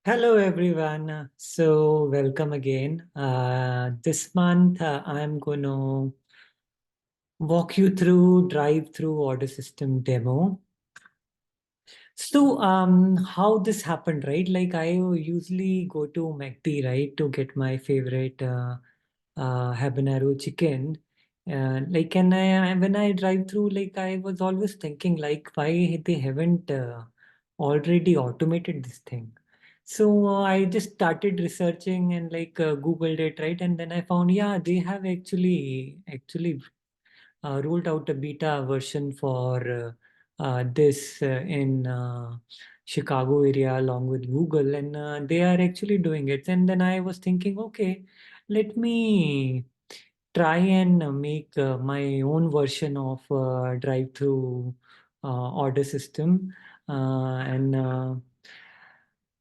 Hello, everyone. So, welcome again. This month, I'm going to walk you through drive-through order system demo. So, how this happened, right? Like I usually go to McD, right, to get my favorite habanero chicken. Like, and when I drive through, like I was always thinking, like, why they haven't already automated this thing. So I just started researching and like Googled it, right? And then I found, yeah, they have actually rolled out a beta version for this in Chicago area along with Google, and they are actually doing it. And then I was thinking, okay, let me try and make my own version of drive-through order system,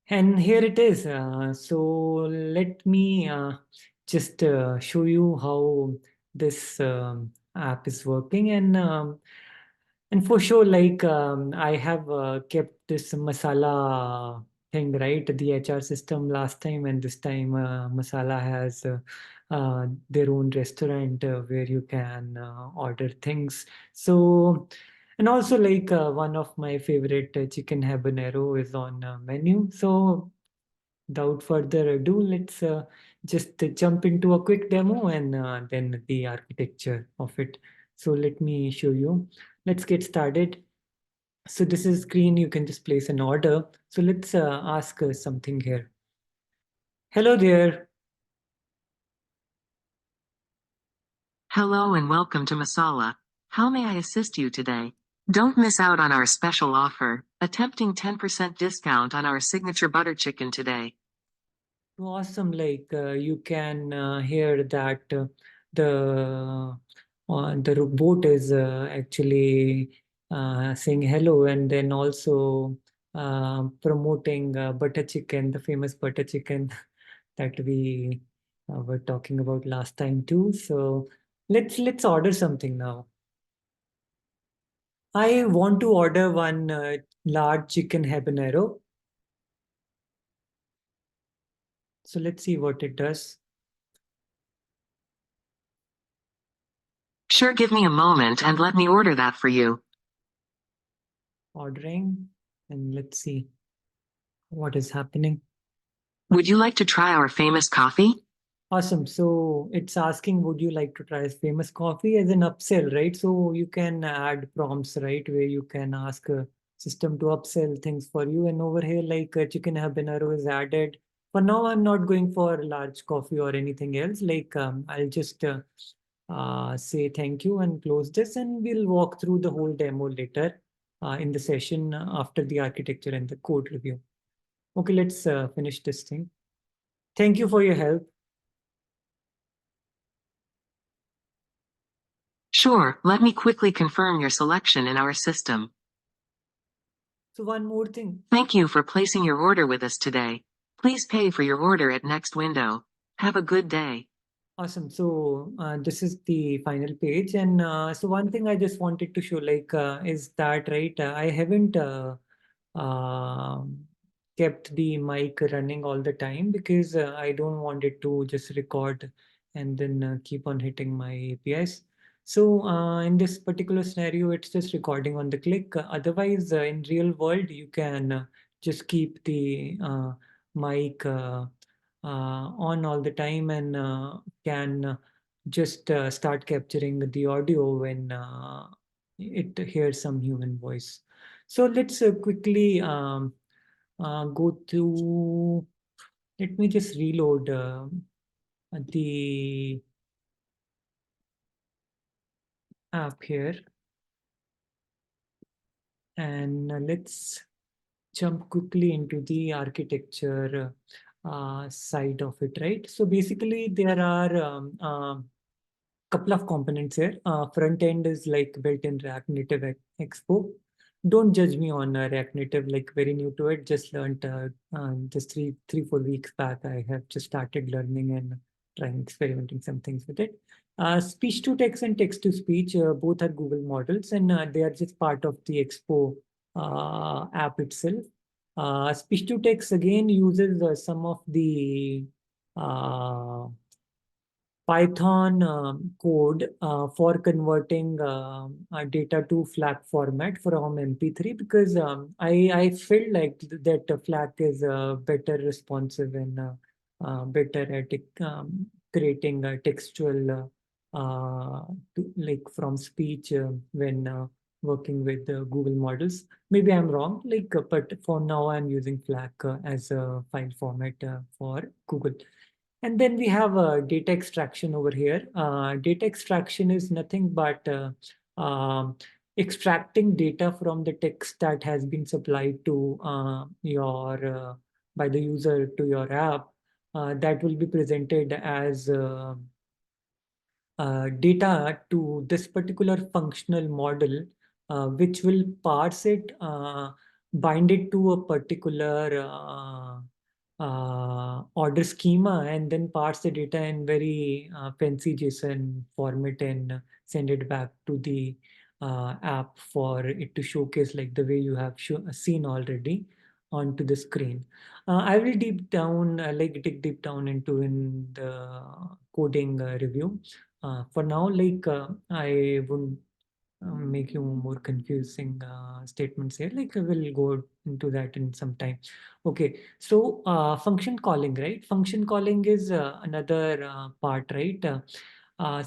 and here it is. So let me just show you how this app is working, and for sure, like I have kept this masala thing, right? The HR system last time, and this time Masala has their own restaurant where you can order things. So, and also like one of my favorite chicken habanero is on menu. So, without further ado, let's just jump into a quick demo and then the architecture of it. So let me show you. Let's get started. So this is screen, you can just place an order. So let's ask something here. Hello there. Hello and welcome to Masala. How may I assist you today? Don't miss out on our special offer, a tempting 10% discount on our signature butter chicken today. Awesome. Like you can hear that the robot is actually saying hello, and then also promoting butter chicken, the famous butter chicken that we were talking about last time too. So let's order something now. I want to order one large chicken habanero. So let's see what it does. Sure, give me a moment and let me order that for you. Ordering, and let's see what is happening. Would you like to try our famous coffee? Awesome. So it's asking, would you like to try famous coffee as an upsell, right? So you can add prompts, right, where you can ask a system to upsell things for you. And over here, like chicken habanero is added. For now, I'm not going for large coffee or anything else. Like I'll just say thank you and close this, and we'll walk through the whole demo later in the session after the architecture and the code review. Okay, let's finish this thing. Thank you for your help. Sure, let me quickly confirm your selection in our system. So one more thing. Thank you for placing your order with us today. Please pay for your order at next window. Have a good day. Awesome. So this is the final page, and so one thing I just wanted to show, like, is that right? I haven't um kept the mic running all the time because I don't want it to just record and then keep on hitting my APIs. So in this particular scenario, it's just recording on the click. Otherwise, in real world, you can just keep the mic on all the time and can just start capturing the audio when it hears some human voice. So let's quickly go to, let me just reload the app here, and let's jump quickly into the architecture side of it, right? So basically there are couple of components here. Front end is like built-in React Native Expo. Don't judge me on React Native, like very new to it. Just learned just 4 weeks back. I have just started learning and trying experimenting some things with it. Speech to text and text to speech, both are Google models, and they are just part of the Expo app itself. Speech to text again uses some of the uh, Python code for converting data to FLAC format from MP3 because I feel like that FLAC is better responsive and better at creating a textual like from speech when working with Google models. Maybe I'm wrong, like, but for now I'm using FLAC as a file format for Google. And then we have data extraction over here. Data extraction is nothing but extracting data from the text that has been supplied to your by the user to your app that will be presented as data to this particular functional model, which will parse it, bind it to a particular order schema, and then parse the data in very fancy JSON format and send it back to the app for it to showcase like the way you have seen already onto the screen. I will deep down, like dig deep down into in the coding review. For now, like I wouldn't make you more confusing statements here. Like I will go into that in some time. Okay, so function calling, right? Function calling is another part, right?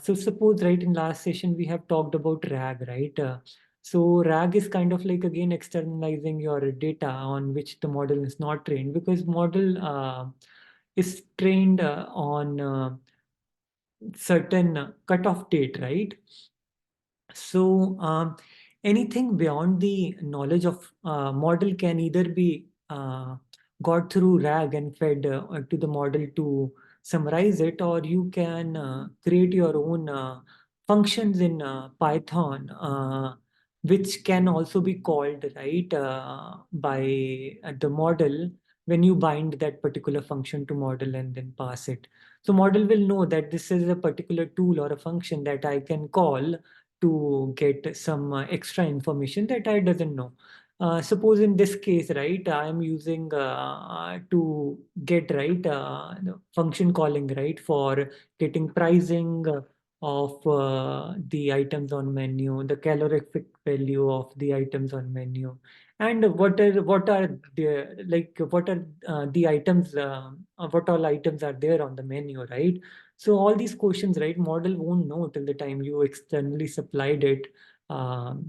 So suppose, right, in last session we have talked about RAG, right? So RAG is kind of like again externalizing your data on which the model is not trained because model is trained on certain cutoff date, right? So anything beyond the knowledge of model can either be got through RAG and fed to the model to summarize it, or you can create your own functions in Python, which can also be called right by the model when you bind that particular function to model and then pass it. So model will know that this is a particular tool or a function that I can call to get some extra information that I doesn't know. Suppose in this case, right, I'm using to get right the function calling right for getting pricing of the items on menu, the calorific value of the items on menu, and what are the like what are the items what all items are there on the menu, right? So all these questions, right, model won't know till the time you externally supplied it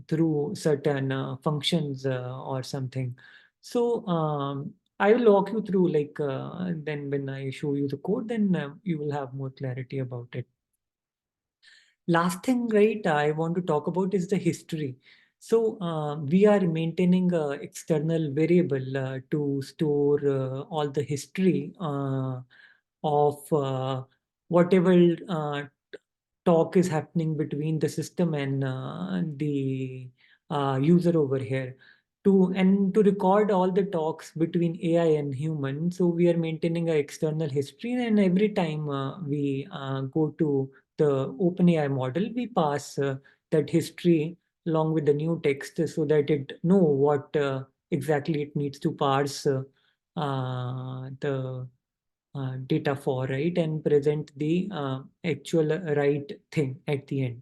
through certain functions or something. So I will walk you through like then when I show you the code, then you will have more clarity about it. Last thing, right, I want to talk about is the history. So we are maintaining a external variable to store all the history of whatever talk is happening between the system and the user over here. To record all the talks between AI and human, so we are maintaining an external history, and every time we go to the OpenAI model, we pass that history along with the new text so that it know what exactly it needs to parse the data for, right, and present the actual right thing at the end.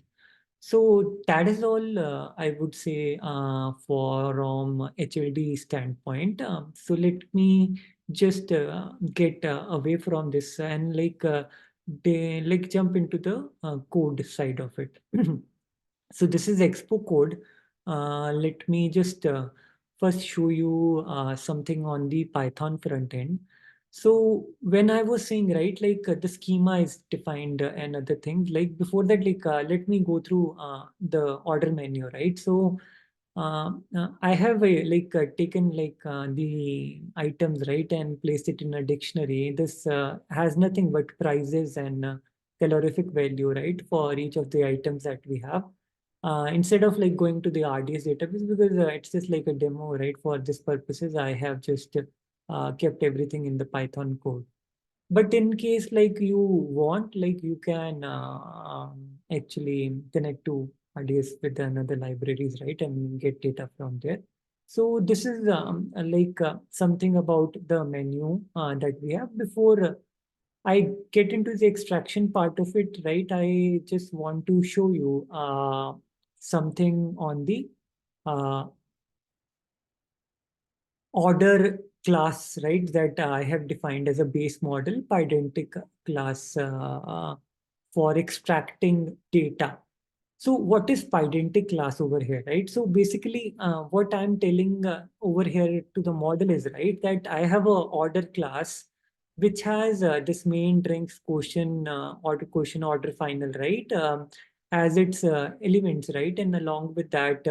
So that is all I would say from HLD standpoint. So let me just get away from this and like they like jump into the code side of it. So this is Expo code. Let me just first show you something on the Python front end. So when I was saying, right, like the schema is defined and other things, like before that, like let me go through the order menu, right? So I have taken like the items, right, and placed it in a dictionary. This has nothing but prices and calorific value, right, for each of the items that we have. Instead of like going to the RDS database because it's just like a demo, right? For this purposes, I have just kept everything in the Python code. But in case like you want, like you can actually connect to RDS with another libraries, right, and get data from there. So this is something about the menu that we have. Before I get into the extraction part of it, right? I just want to show you something on the uh, order class, right? That I have defined as a base model, pydantic class for extracting data. So what is pydantic class over here, right? So basically, what I'm telling over here to the model is, right, that I have a order class which has this main drinks quotient order final, right, as its elements, right, and along with that,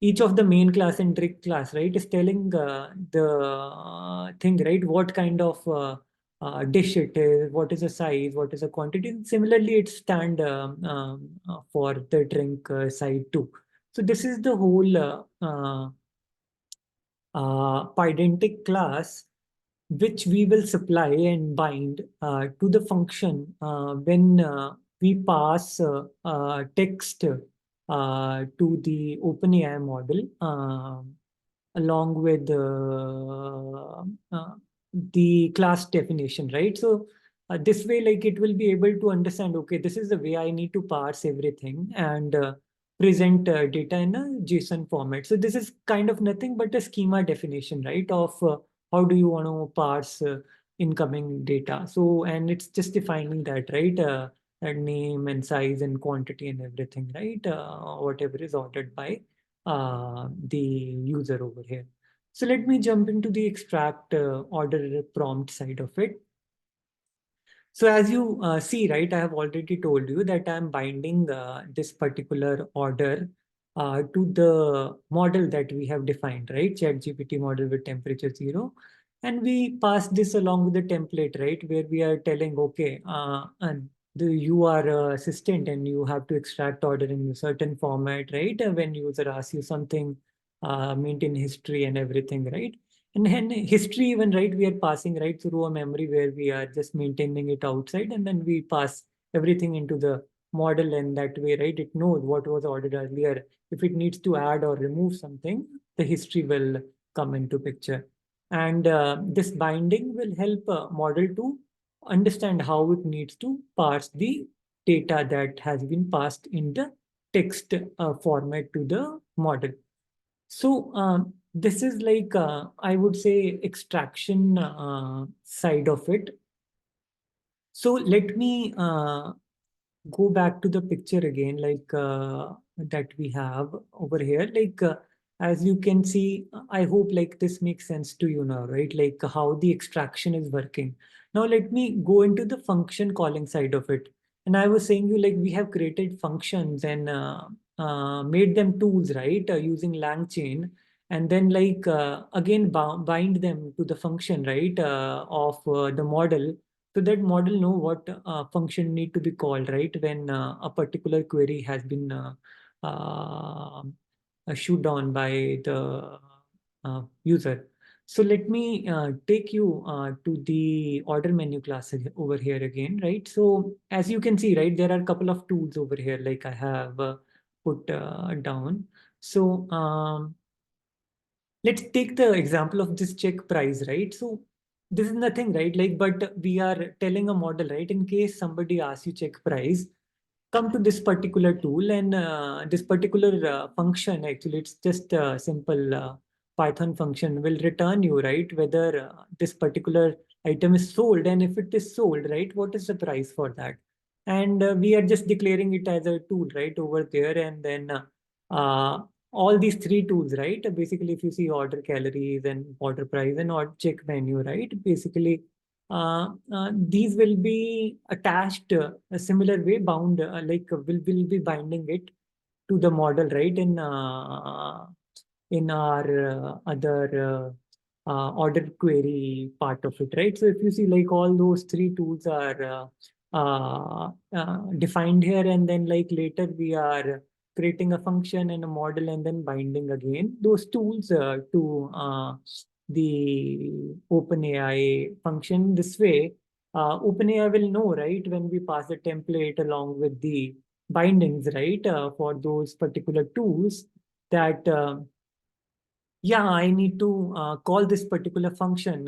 each of the main class and drink class, right, is telling the thing, right, what kind of dish it is, what is the size, what is the quantity. And similarly, it stand for the drink side too. So this is the whole pydantic class which we will supply and bind to the function when we pass text to the OpenAI model along with the class definition, right? So this way, like it will be able to understand, okay, this is the way I need to parse everything and present data in a JSON format. So this is kind of nothing but a schema definition, right, of how do you want to parse incoming data. So, and it's just defining that, right? And name and size and quantity and everything, right? Whatever is ordered by the user over here. So let me jump into the extract order prompt side of it. So as you see, right, I have already told you that I'm binding this particular order to the model that we have defined, right? ChatGPT model with temperature 0. And we pass this along with the template, right? Where we are telling, okay, and you are a assistant and you have to extract order in a certain format, right? When user asks you something, maintain history and everything, right? And then history even, right, we are passing right through a memory where we are just maintaining it outside, and then we pass everything into the model, and that way, right, it knows what was ordered earlier. If it needs to add or remove something, the history will come into picture. And this binding will help model to understand how it needs to parse the data that has been passed in the text format to the model. So this is like I would say extraction side of it. So let me go back to the picture again, like that we have over here. Like as you can see, I hope like this makes sense to you now, right? Like how the extraction is working. Now let me go into the function calling side of it. And I was saying you like we have created functions and made them tools, right? Using Langchain, and then like again bind them to the function, right? Of the model, so that model know what function need to be called, right, when a particular query has been uh, shoot down by the user. So let me take you to the order menu class over here again, right? So as you can see, right, there are a couple of tools over here, like I have put down. So let's take the example of this check price, right? So this is nothing, right? Like, but we are telling a model, right? In case somebody asks you check price, come to this particular tool, and this particular function, actually, it's just a simple Python function will return you, right? Whether this particular item is sold, and if it is sold, right, what is the price for that? And we are just declaring it as a tool, right, over there. And then uh, all these three tools, right? Basically, if you see order calories and order price and order check menu, right? Basically, these will be attached a similar way, bound, will be binding it to the model, right? In our other order query part of it, right? So if you see, like all those three tools are defined here, and then like later we are creating a function and a model and then binding again those tools to the OpenAI function. This way, OpenAI will know, right, when we pass the template along with the bindings, right, for those particular tools, that yeah, I need to call this particular function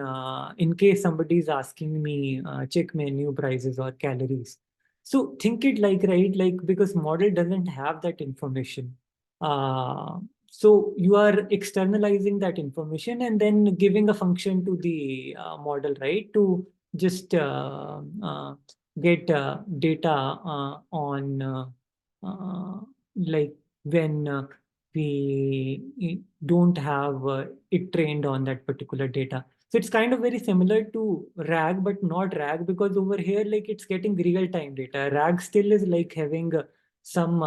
in case somebody is asking me check menu prices or calories. So think it like, right, like because model doesn't have that information. Uh, so you are externalizing that information and then giving a function to the model, right, to just get data on like when we don't have it trained on that particular data. So it's kind of very similar to RAG, but not RAG because over here, like it's getting real-time data. RAG still is like having some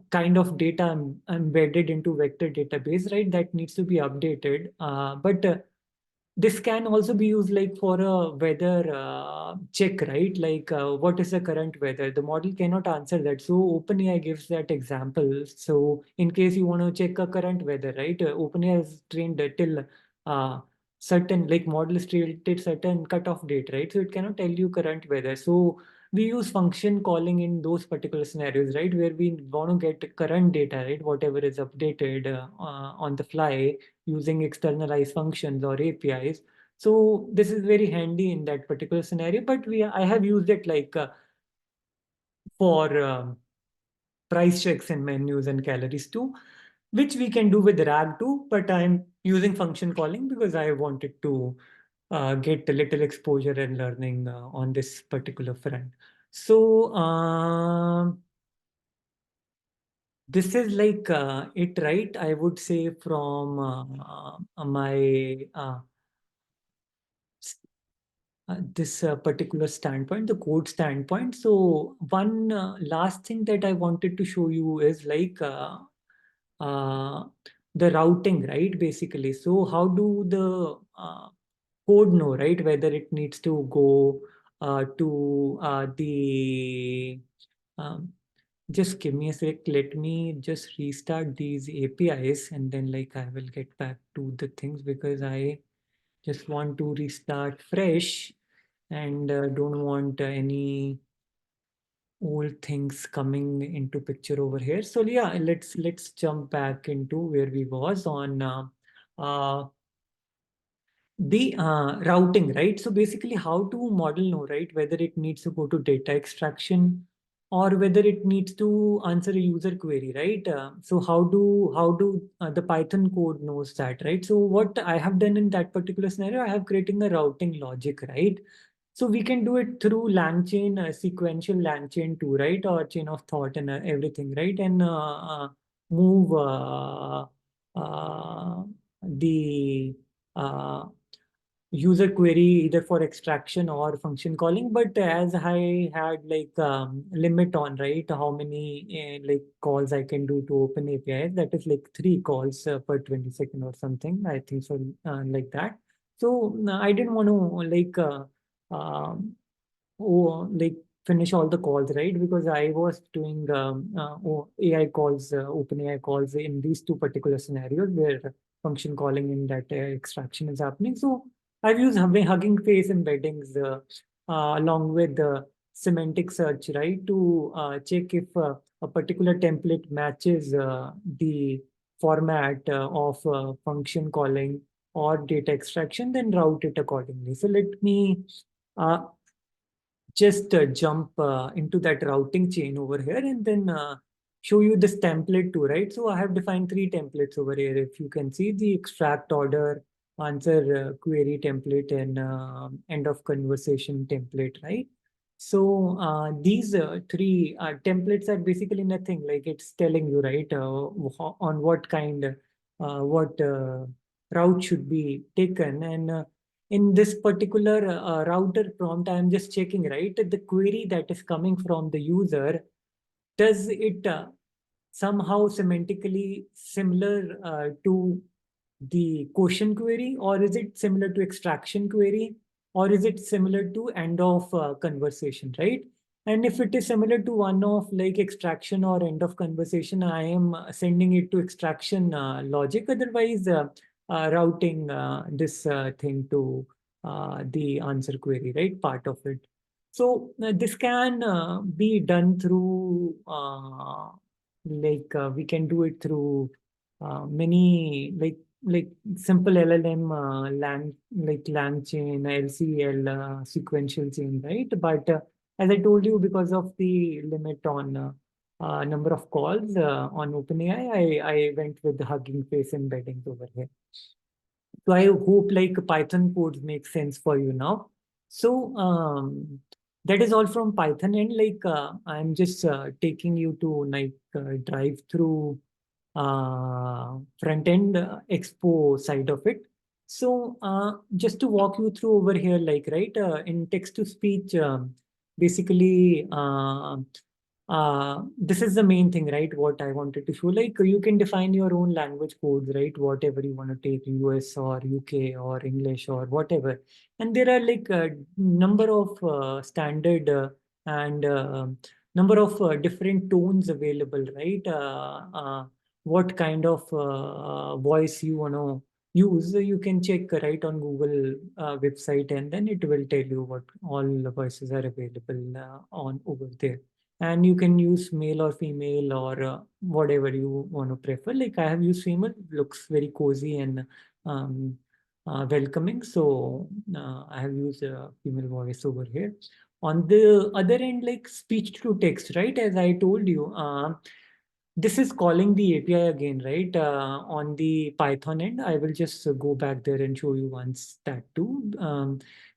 kind of data embedded into vector database, right? That needs to be updated. But this can also be used like for a weather check, right? Like what is the current weather? The model cannot answer that. So OpenAI gives that example. So in case you want to check a current weather, right? OpenAI is trained till uh, certain, like model is trained till certain cutoff date, right? So it cannot tell you current weather. So we use function calling in those particular scenarios, right? Where we want to get current data, right? Whatever is updated on the fly using externalized functions or APIs. So this is very handy in that particular scenario, but I have used it like for price checks and menus and calories too, which we can do with RAG too, but I'm using function calling because I wanted to get a little exposure and learning on this particular front. So this is like it, right? I would say from my this particular standpoint, the code standpoint. So one last thing that I wanted to show you is like uh, the routing, right? Basically, so how do the code know, right, whether it needs to go to the just give me a sec. Let me just restart these APIs and then like I will get back to the things because I just want to restart fresh and don't want any old things coming into picture over here. So yeah, let's jump back into where we was on uh, the routing, right? So basically, how to model know, right, whether it needs to go to data extraction or whether it needs to answer a user query, right? So how do the Python code knows that, right? So what I have done in that particular scenario, I have creating a routing logic, right? So we can do it through Langchain, sequential Langchain too, right? Or chain of thought and everything, right? And move the uh, user query either for extraction or function calling. But as I had like limit on, right, how many like calls I can do to open APIs, that is like 3 calls per 20 seconds or something. I think so, like that. So I didn't want to like like finish all the calls, right? Because I was doing AI calls, open AI calls in these two particular scenarios where function calling in that extraction is happening. So I've used Hugging Face embeddings along with the semantic search, right, to check if a particular template matches the format of function calling or data extraction, then route it accordingly. So let me uh, just jump into that routing chain over here and then show you this template too, right? So I have defined 3 templates over here. If you can see the extract order, answer query template, and end of conversation template, right? So these 3 templates are basically nothing, like it's telling you, right, on what kind, what route should be taken. And in this particular router prompt, I'm just checking, right, the query that is coming from the user, does it somehow semantically similar to the quotient query, or is it similar to extraction query, or is it similar to end of conversation, right? And if it is similar to one of like extraction or end of conversation, I am sending it to extraction logic. Otherwise, routing this thing to the answer query, right? Part of it. So this can be done through Like we can do it through many like simple LLM like Langchain, LCL, sequential chain, right? But as I told you, because of the limit on number of calls on OpenAI, I went with the Hugging Face embeddings over here. So I hope like Python codes make sense for you now. So that is all from Python, and like I'm just taking you to like drive through front end expo side of it. So just to walk you through over here, like right in text to speech, basically this is the main thing, right? What I wanted to show, like you can define your own language codes, right? Whatever you want to take, US or UK or English or whatever. And there are like a number of standard and number of different tones available, right? What kind of voice you want to use, you can check right on Google website, and then it will tell you what all the voices are available on over there. And you can use male or female or whatever you want to prefer. Like I have used female, looks very cozy and um, welcoming. So I have used a female voice over here. On the other end, like speech to text, right? As I told you, this is calling the API again, right? On the Python end, I will just go back there and show you once that too.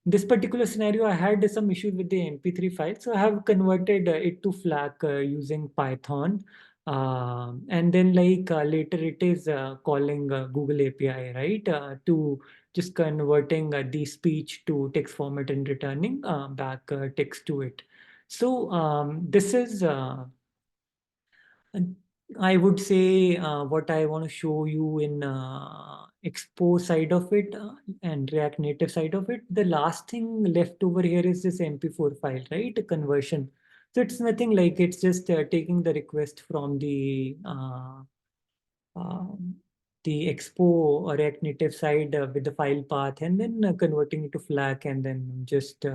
This particular scenario, I had some issues with the MP3 file, so I have converted it to FLAC using Python. And then like later it is calling Google API, right? To just converting the speech to text format and returning back text to it. So this is and I would say what I want to show you in Expo side of it and React Native side of it. The last thing left over here is this MP4 file, right? A conversion. So it's nothing like it's just taking the request from um, the Expo or React Native side with the file path, and then converting it to FLAC, and then just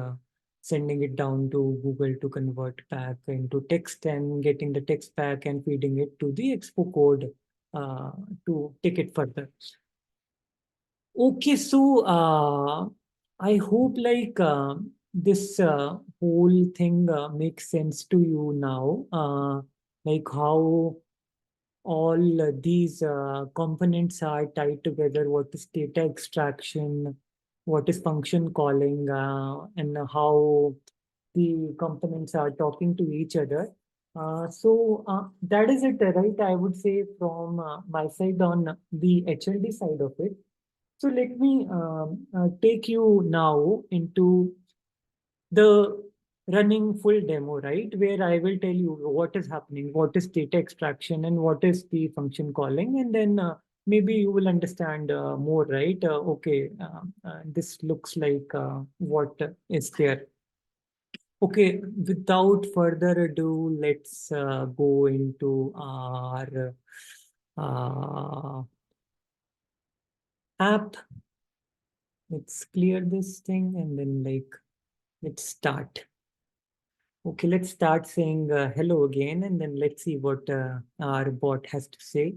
sending it down to Google to convert back into text, and getting the text back and feeding it to the Expo code uh, to take it further. Okay, so I hope like this whole thing makes sense to you now. Like how all these components are tied together. What is data extraction? What is function calling? And how the components are talking to each other. So that is it, right? I would say from my side on the HLD side of it. So let me take you now into the running full demo, right? Where I will tell you what is happening, what is data extraction, and what is the function calling. And then maybe you will understand more, right? Okay, this looks like what is there. Okay, without further ado, let's go into our app. Let's clear this thing and then like let's start. Okay, let's start saying hello again, and then let's see what our bot has to say.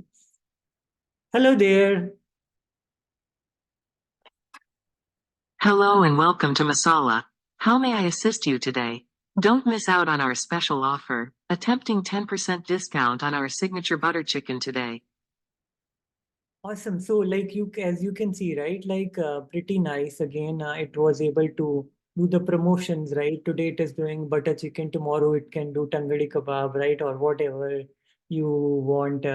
Hello there. Hello and welcome to Masala. How may I assist you today? Don't miss out on our special offer, attempting 10% discount on our signature butter chicken today. Awesome. So, like as you can see, right? Like pretty nice. Again, it was able to do the promotions, right? Today it is doing butter chicken. Tomorrow it can do tangadi kebab, right? Or whatever you want.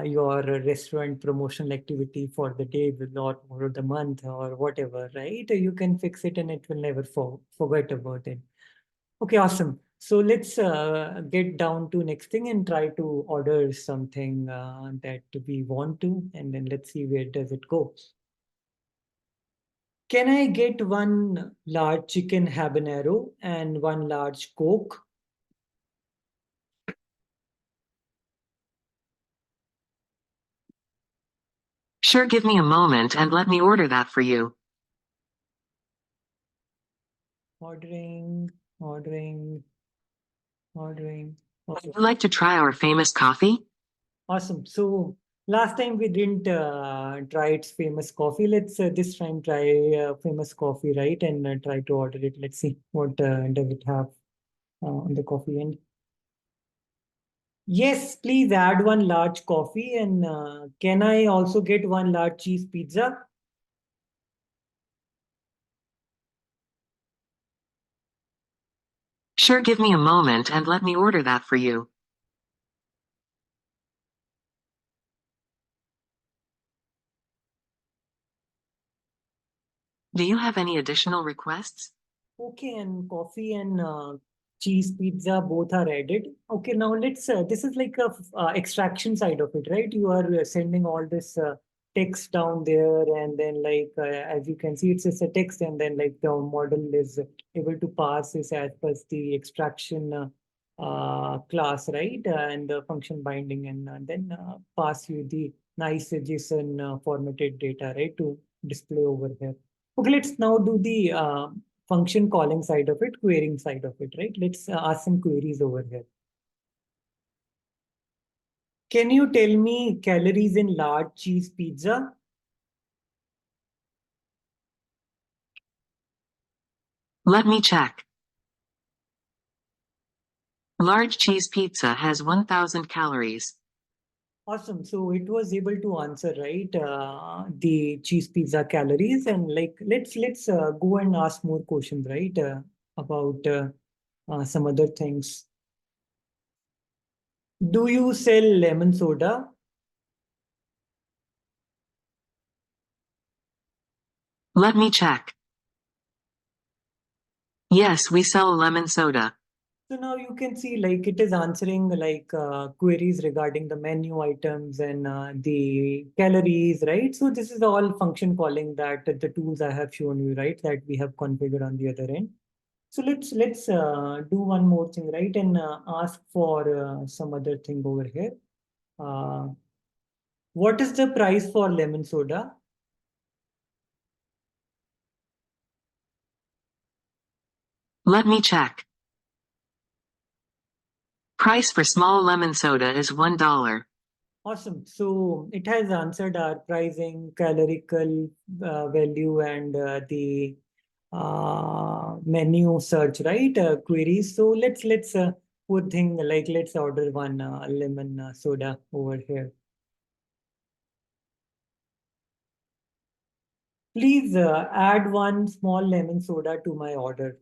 Your restaurant promotional activity for the day or the month or whatever, right? You can fix it and it will never forget about it. Okay, awesome. So let's get down to next thing and try to order something that we want to, and then let's see where does it go. Can I get one large chicken habanero and one large Coke? Sure, give me a moment and let me order that for you. Ordering, ordering, ordering. Would you like to try our famous coffee? Awesome. So last time we didn't try its famous coffee. Let's this time try famous coffee, right? And try to order it. Let's see what does it have on the coffee end. Yes, please add one large coffee. And can I also get one large cheese pizza? Sure, give me a moment and let me order that for you. Do you have any additional requests? Okay, and coffee and cheese pizza both are added. Okay, now let's. This is like a extraction side of it, right? You are sending all this text down there, and then like as you can see, it's just a text, and then like the model is able to parse this as per the extraction class, right? And the function binding, and then pass you the nice JSON formatted data, right, to display over here. Okay, let's now do the function calling side of it, querying side of it, right? Let's ask some queries over here. Can you tell me calories in large cheese pizza? Let me check. Large cheese pizza has 1000 calories. Awesome. So it was able to answer, right, the cheese pizza calories. And like, let's go and ask more questions, right, about some other things. Do you sell lemon soda? Let me check. Yes, we sell lemon soda. So now you can see like it is answering like queries regarding the menu items and the calories, right? So this is all function calling that the tools I have shown you, right? That we have configured on the other end. So let's do one more thing, right? And ask for some other thing over here. Uh, what is the price for lemon soda? Let me check. Price for small lemon soda is $1. Awesome. So it has answered our pricing, calorical value, and the menu search, right? Queries. So let's put thing like let's order one lemon soda over here. Please add one small lemon soda to my order.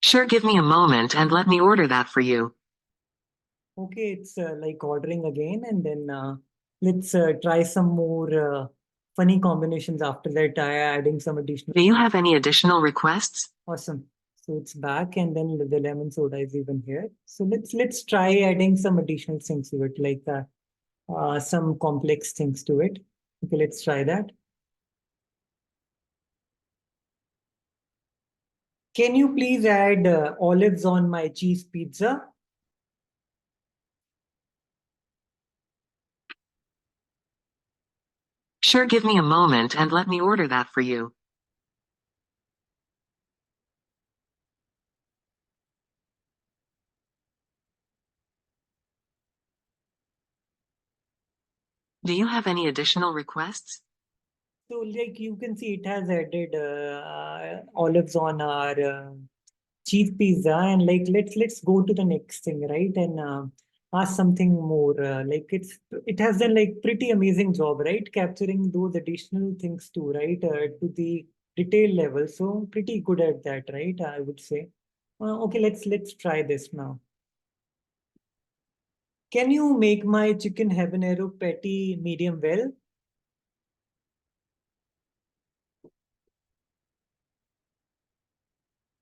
Sure, give me a moment and let me order that for you. Okay, it's like ordering again, and then let's try some more funny combinations after that. Adding some additional. Do you have any additional requests? Awesome. So it's back, and then the lemon soda is even here. So let's try adding some additional things to it, like some complex things to it. Okay, let's try that. Can you please add olives on my cheese pizza? Sure, give me a moment and let me order that for you. Do you have any additional requests? So like you can see, it has added olives on our cheese pizza, and like let's go to the next thing, right? And ask something more. Like it has done like pretty amazing job, right? Capturing those additional things too, right? To the detail level. So pretty good at that, right? I would say. Okay, let's try this now. Can you make my chicken habanero patty medium well?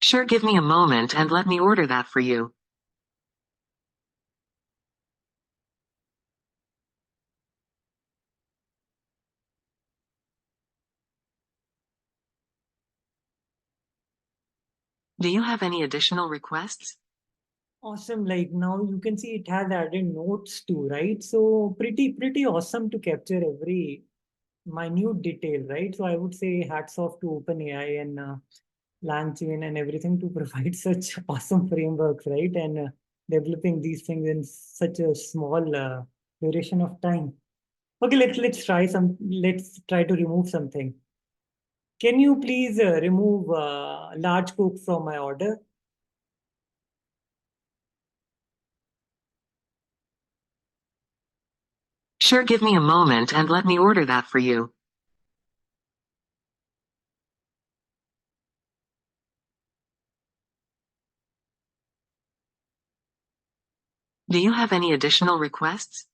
Sure, give me a moment and let me order that for you. Do you have any additional requests? Awesome. Like now you can see it has added notes too, right? So pretty awesome to capture every minute detail, right? So I would say hats off to OpenAI and Langchain and everything to provide such awesome frameworks, right? And developing these things in such a small duration of time. Okay, let's try some. Let's try to remove something. Can you please remove large Coke from my order? Sure, give me a moment and let me order that for you. Do you have any additional requests?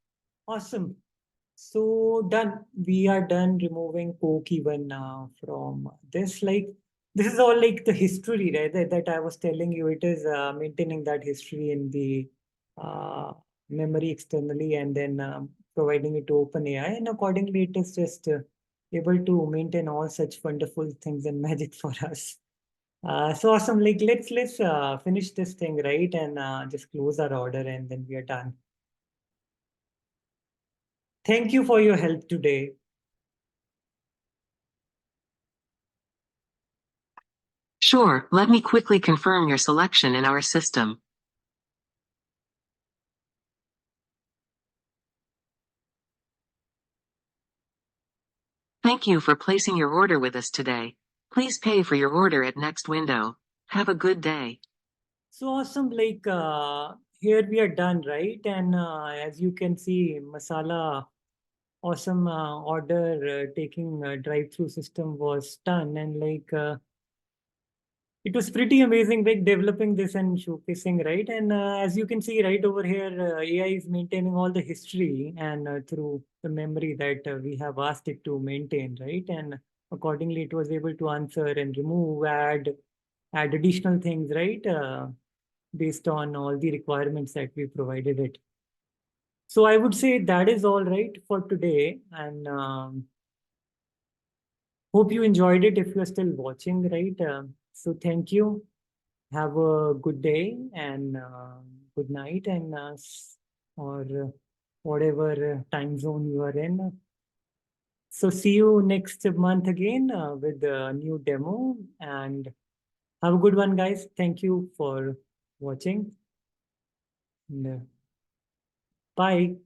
Awesome. So done. We are done removing Coke even from this. Like this is all like the history, right? That I was telling you. It is maintaining that history in the uh, memory externally and then providing it to OpenAI, and accordingly, it is just able to maintain all such wonderful things and magic for us. So awesome. Like let's finish this thing, right, and just close our order, and then we are done. Thank you for your help today. Sure, let me quickly confirm your selection in our system. Thank you for placing your order with us today. Please pay for your order at next window. Have a good day. So awesome, like here we are done, right? And as you can see, masala awesome order taking drive-through system was done, and like it was pretty amazing, like developing this and showcasing, right? And as you can see right over here, AI is maintaining all the history and through the memory that we have asked it to maintain, right? And accordingly, it was able to answer and remove, add additional things, right? Based on all the requirements that we provided it. So I would say that is all right for today. And hope you enjoyed it if you're still watching, right? So thank you. Have a good day and good night and or whatever time zone you are in. So see you next month again with a new demo and have a good one, guys. Thank you for watching. And, bye.